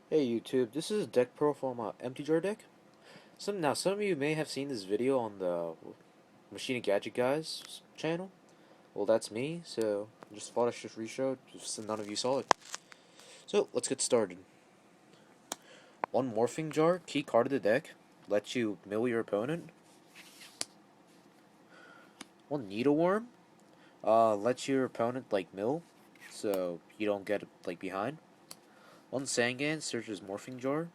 Hey YouTube, this is a deck pro from Empty Jar deck. Some of you may have seen this video on the Machine and Gadget Guys channel. Well, that's me, so just thought I should reshow it just so none of you saw it. So let's get started. One Morphing Jar, key card of the deck, lets you mill your opponent. One Needleworm, lets your opponent mill, so you don't get behind. One Sangan searches Morphing Jar.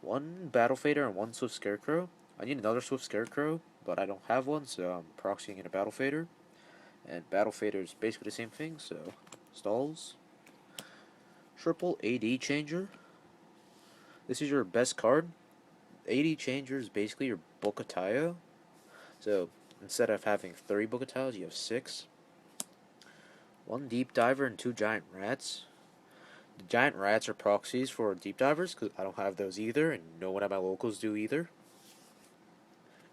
One Battle Fader and one Swift Scarecrow. I need another Swift Scarecrow, but I don't have one, so I'm proxying in a Battle Fader. And Battle Fader is basically the same thing, so stalls. Triple AD Changer. This is your best card. AD Changer is basically your Bookatayo. So instead of having 3 Bookatayos, you have 6. One Deep Diver and 2 Giant Rats. The Giant Rats are proxies for Deep Divers, because I don't have those either, and no one at my locals do either.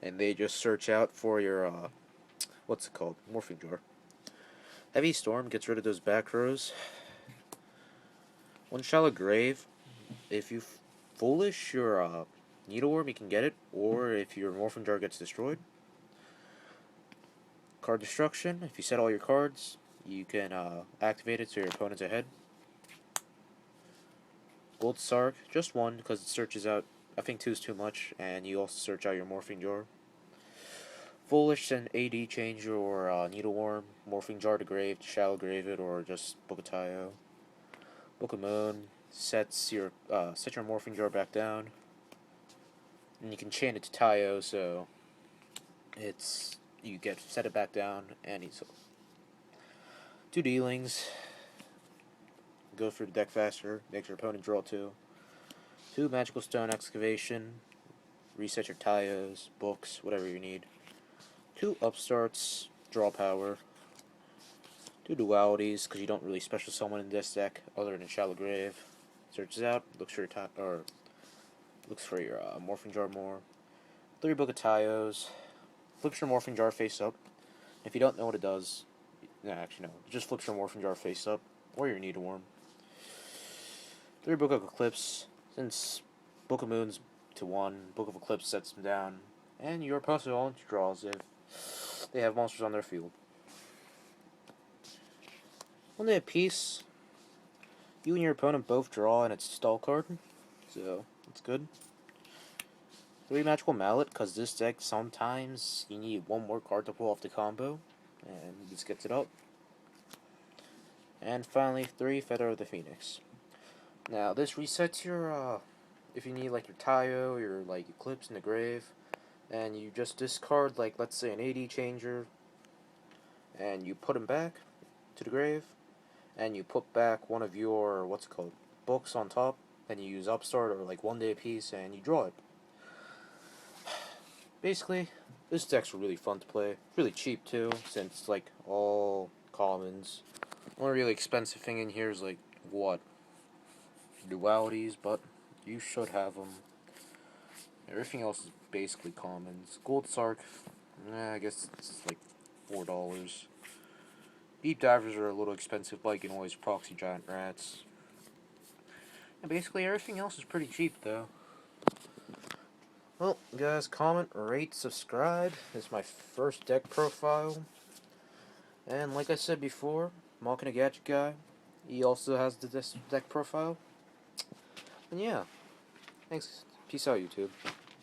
And they just search out for your, what's it called? Morphing Jar. Heavy Storm gets rid of those back rows. One Shallow Grave. If you foolish your Needleworm, you can get it, or if your Morphing Jar gets destroyed. Card Destruction. If you set all your cards, you can activate it so your opponent's ahead. Gold Sark, just one, because it searches out, I think 2 is too much, and you also search out your Morphing Jar. Foolish and AD Changer or Needleworm, Morphing Jar to grave, Shallow Grave it, or just Bookatayo. Book of Moon sets your set your Morphing Jar back down, and you can chain it to Tayo, so you get set it back down, and he's 2 dealings. Go through the deck faster, makes your opponent draw 2. 2 Magical Stone Excavation, reset your Tayos, books, whatever you need. 2 Upstarts, draw power. 2 Dualities, because you don't really special summon in this deck other than Shallow Grave. Searches out, looks for your Morphing Jar more. 3 Bookatayos, flips your Morphing Jar face up. If you don't know what it does, actually no, it just flips your Morphing Jar face up, or your Needleworm. 3 Book of Eclipse, since Book of Moon's to 1, Book of Eclipse sets them down, and your opponent only draws if they have monsters on their field. When they have peace, you and your opponent both draw, and it's a stall card, so it's good. 3 Magical Mallet, because this deck sometimes you need 1 more card to pull off the combo, and this gets it up. And finally, 3 Feather of the Phoenix. Now, this resets your, if you need your Tayo, your Eclipse in the grave, and you just discard, let's say an AD Changer, and you put him back to the grave, and you put back one of your, books on top, and you use Upstart or 1 day apiece, and you draw it. Basically, this deck's really fun to play. Really cheap too, since it's all commons. Only really expensive thing in here is what? Dualities, but you should have them. Everything else is basically commons. Gold Sark, I guess it's $4. Deep Divers are a little expensive, but you can always proxy Giant Rats. And basically everything else is pretty cheap though. Well, guys, comment, rate, subscribe. This is my first deck profile. And like I said before, Mocking a Gadget Guy, he also has this deck profile. And yeah, thanks. Peace out, YouTube.